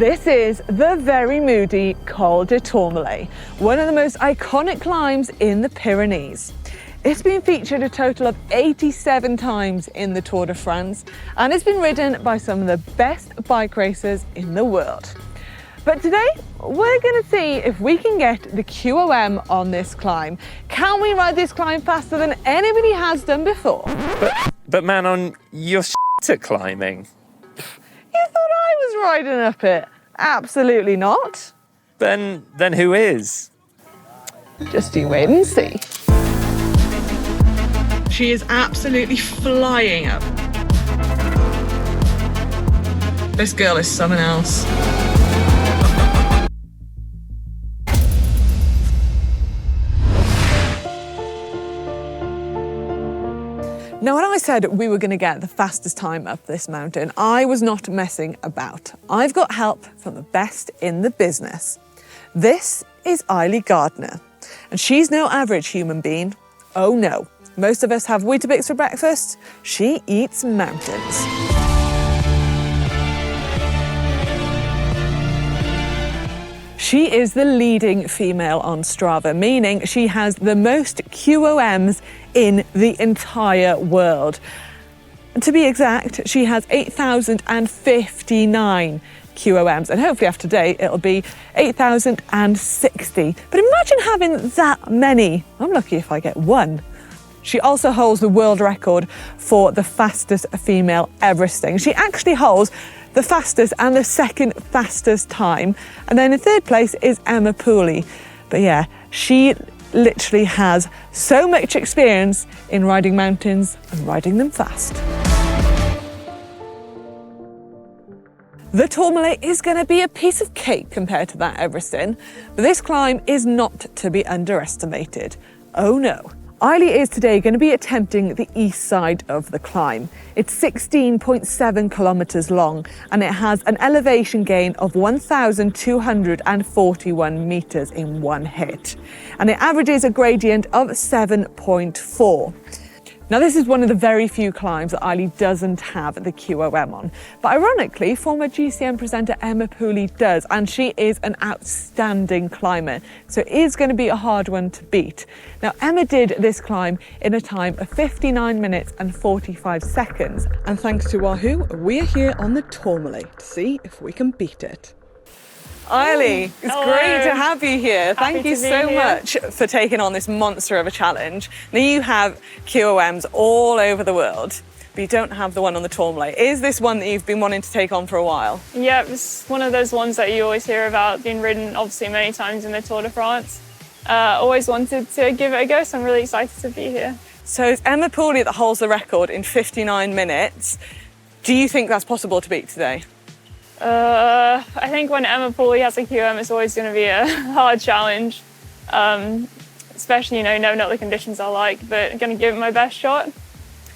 This is the very moody Col du Tourmalet, one of the most iconic climbs in the Pyrenees. It's been featured a total of 87 times in the Tour de France, and it's been ridden by some of the best bike racers in the world. But today, we're going to see if we can get the QOM on this climb. Can we ride this climb faster than anybody has done before? But Manon, you're at climbing. You thought I was riding up it? Absolutely not. Then who is? Just you wait and see. She is absolutely flying up. This girl is someone else. Now, when I said we were going to get the fastest time up this mountain, I was not messing about. I've got help from the best in the business. This is Illi Gardner, and she's no average human being. Oh no, most of us have Weetabix for breakfast. She eats mountains. She is the leading female on Strava, meaning she has the most QOMs in the entire world. To be exact, she has 8,059 QOMs, and hopefully after today it'll be 8,060. But imagine having that many. I'm lucky if I get one. She also holds the world record for the fastest female Everesting. She actually holds the fastest and the second fastest time. And then in third place is Emma Pooley. But yeah, she literally has so much experience in riding mountains and riding them fast. The Tourmalet is going to be a piece of cake compared to that Everesting, but this climb is not to be underestimated. Oh no. Illi is today going to be attempting the east side of the climb. It's 16.7 kilometres long and it has an elevation gain of 1,241 metres in one hit. And it averages a gradient of 7.4. Now, this is one of the very few climbs that Illi doesn't have the QOM on. But ironically, former GCN presenter Emma Pooley does, and she is an outstanding climber. So it is going to be a hard one to beat. Now, Emma did this climb in a time of 59 minutes and 45 seconds. And thanks to Wahoo, we're here on the Tourmalet to see if we can beat it. Illi, it's great to have you here. Thank you so much for taking on this monster of a challenge. Now, you have QOMs all over the world, but you don't have the one on the Tourmalet. Is this one that you've been wanting to take on for a while? Yeah, it's one of those ones that you always hear about, being ridden obviously many times in the Tour de France. Always wanted to give it a go, so I'm really excited to be here. So it's Emma Pooley that holds the record in 59 minutes. Do you think that's possible to beat today? I think when Emma Pooley has a QM, it's always going to be a hard challenge, especially, never know what the conditions are like, but I'm going to give it my best shot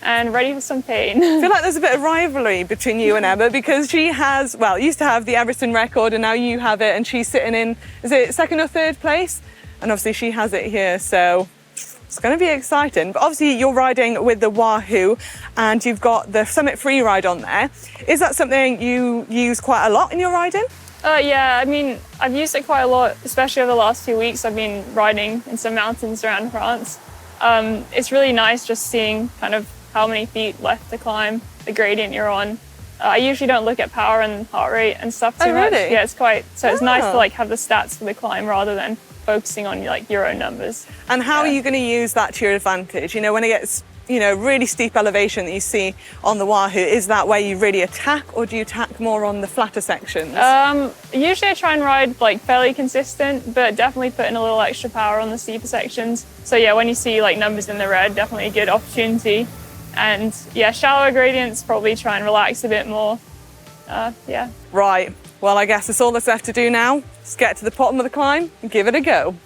and ready for some pain. I feel like there's a bit of rivalry between you and Emma because she has, used to have the Everesting record and now you have it and she's sitting in, is it second or third place? And obviously she has it here, so it's going to be exciting. But obviously you're riding with the Wahoo and you've got the Summit Free Ride on there. Is that something you use quite a lot in your riding? Yeah, I mean, I've used it quite a lot, especially over the last few weeks. I've been riding in some mountains around France. It's really nice just seeing kind of how many feet left to climb, the gradient you're on. I usually don't look at power and heart rate and stuff too much. Yeah, it's nice to have the stats for the climb rather than focusing on your own numbers. And how are you going to use that to your advantage? When it gets, really steep elevation that you see on the Wahoo, is that where you really attack or do you attack more on the flatter sections? Usually I try and ride fairly consistent, but definitely put in a little extra power on the steeper sections. So yeah, when you see numbers in the red, definitely a good opportunity. And yeah, shallower gradients, probably try and relax a bit more. Yeah. Right. Well, I guess that's all that's left to do now. Just get to the bottom of the climb and give it a go.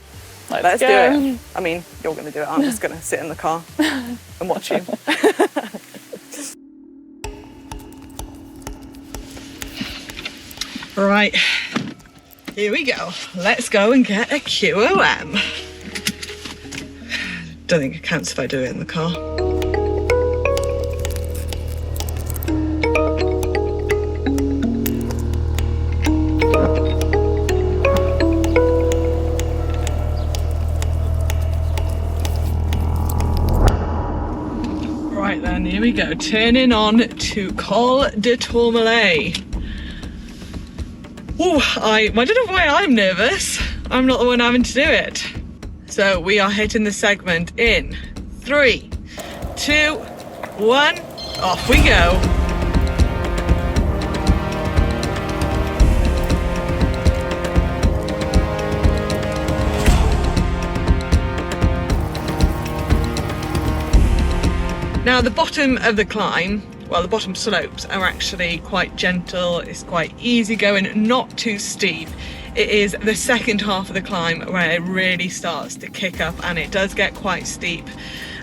Let's do it. I mean, you're going to do it. I'm just going to sit in the car and watch you. Right, here we go. Let's go and get a QOM. Don't think it counts if I do it in the car. Right then, here we go. Turning on to Col du Tourmalet. Oh, I don't know why I'm nervous. I'm not the one having to do it. So we are hitting the segment in 3, 2, 1, off we go. Now the bottom of the climb, well, the bottom slopes are actually quite gentle. It's quite easy going, not too steep. It is the second half of the climb where it really starts to kick up, and it does get quite steep.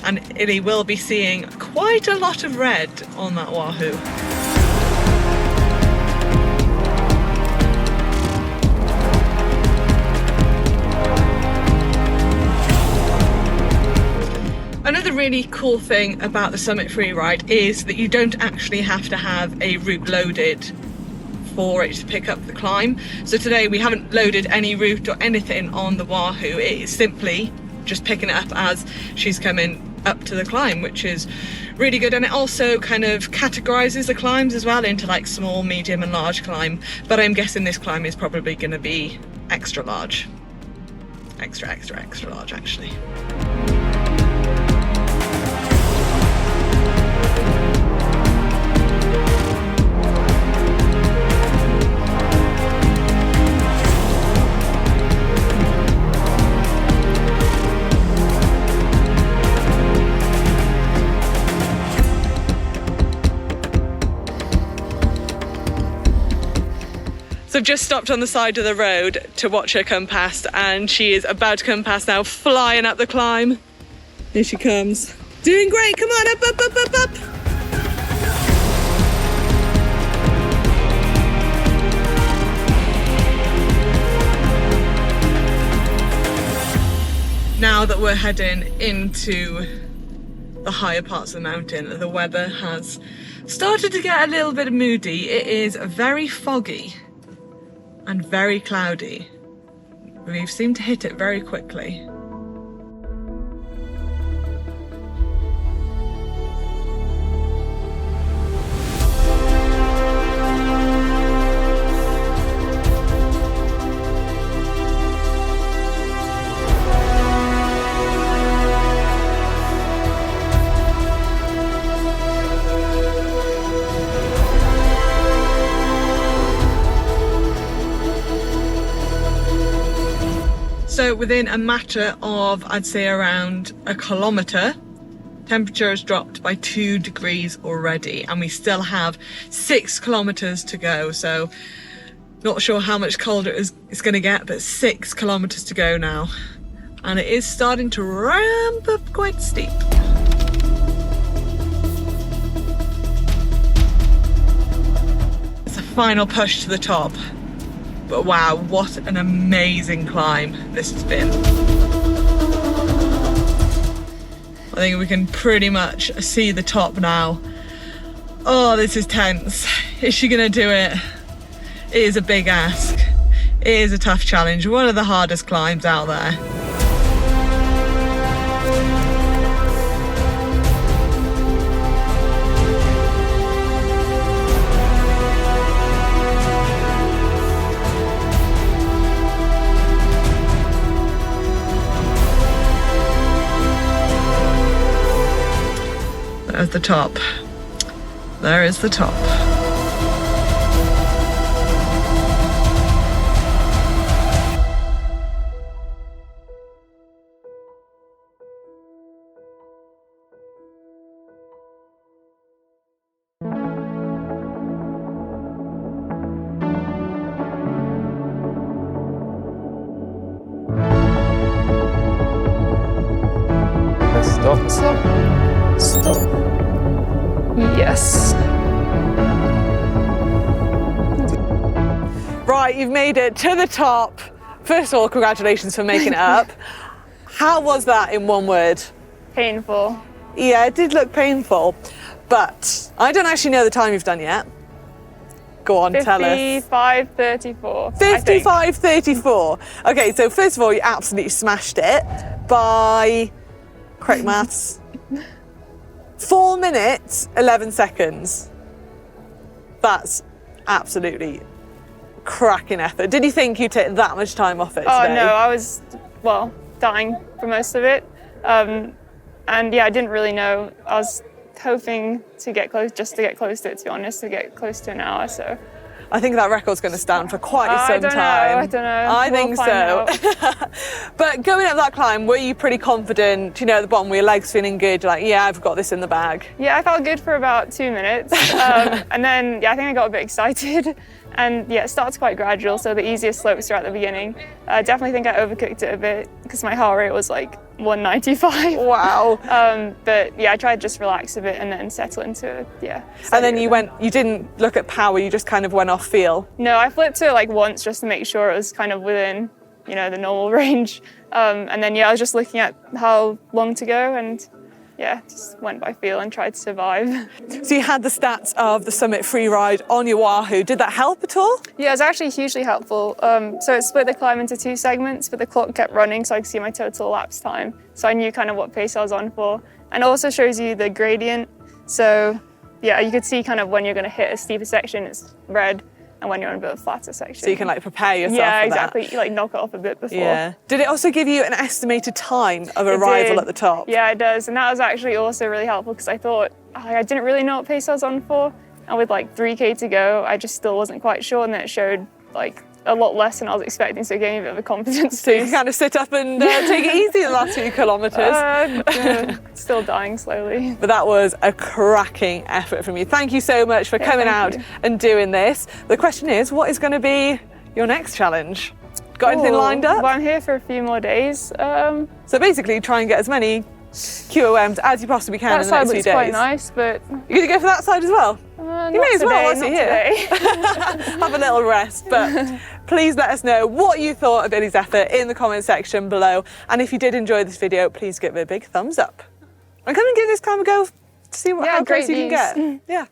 And Illi will be seeing quite a lot of red on that wahoo. Another really cool thing about the Summit Freeride is that you don't actually have to have a route loaded for it to pick up the climb. So today we haven't loaded any route or anything on the wahoo. It is simply just picking it up as she's coming up to the climb, which is really good. And it also kind of categorizes the climbs as well into like small, medium and large climb. But I'm guessing this climb is probably going to be extra large. Extra large actually. So I've just stopped on the side of the road to watch her come past, and she is about to come past now, flying up the climb. Here she comes. Doing great, come on, up, up, up, up, up. Now that we're heading into the higher parts of the mountain, the weather has started to get a little bit moody. It is very foggy and very cloudy. We've seemed to hit it very quickly. So within a matter of, I'd say around a kilometre, temperature has dropped by 2 degrees already, and we still have 6 kilometres to go. So not sure how much colder it's going to get, but 6 kilometres to go now. And it is starting to ramp up quite steep. It's a final push to the top. But wow, what an amazing climb this has been. I think we can pretty much see the top now. Oh, this is tense. Is she gonna do it? It is a big ask. It is a tough challenge, one of the hardest climbs out there. There's the top. There is the top. Stop. Yes. Right, you've made it to the top. First of all, congratulations for making it up. How was that in one word? Painful. Yeah, it did look painful, but I don't actually know the time you've done yet. Go on, tell us. 55:34. 55:34. Okay, so first of all, you absolutely smashed it by, correct maths, 4 minutes, 11 seconds. That's absolutely cracking effort. Did you think you'd take that much time off it today? Oh no, I was, well, dying for most of it. And yeah, I didn't really know. I was hoping to get close, just to get close to it, to be honest, to get close to an hour, so. I think that record's going to stand for quite some time. I don't know. I think so. But going up that climb, were you pretty confident? You know, at the bottom, were your legs feeling good? You're like, yeah, I've got this in the bag. Yeah, I felt good for about 2 minutes. And then, yeah, I think I got a bit excited. And yeah, it starts quite gradual, so the easiest slopes are at the beginning. I definitely think I overcooked it a bit because my heart rate was like 195. Wow. But yeah, I tried to just relax a bit and then settle into it, yeah. And then you didn't look at power, you just kind of went off feel? No, I flipped it like once just to make sure it was kind of within, you know, the normal range. And then yeah, I was just looking at how long to go and yeah, just went by feel and tried to survive. So you had the stats of the summit free ride on your Wahoo. Did that help at all? Yeah, it was actually hugely helpful. So it split the climb into 2 segments, but the clock kept running so I could see my total lapse time. So I knew kind of what pace I was on for. And it also shows you the gradient. So yeah, you could see kind of when you're going to hit a steeper section, it's red. And when you're on a bit of a flatter section. So you can like prepare yourself yeah, for exactly. that. You like knock it off a bit before. Yeah. Did it also give you an estimated time of arrival at the top? Yeah, it does. And that was actually also really helpful because I thought, I didn't really know what pace I was on for. And with like 3K to go, I just still wasn't quite sure. And then it showed like a lot less than I was expecting. So it gave me a bit of a confidence. So you can kind of sit up and take it easy the last few kilometres. Still dying slowly. But that was a cracking effort from you. Thank you so much for coming out and doing this. The question is, what is going to be your next challenge? Got anything lined up? Well, I'm here for a few more days. So basically try and get as many QOMs as you possibly can in the next few days. That side looks quite nice, but... You're going to go for that side as well? You may as well whilst you're here. Have a little rest, but please let us know what you thought of Illi's effort in the comment section below. And if you did enjoy this video, please give it a big thumbs up. And come and give this climb a go to see how close you can get. Yeah.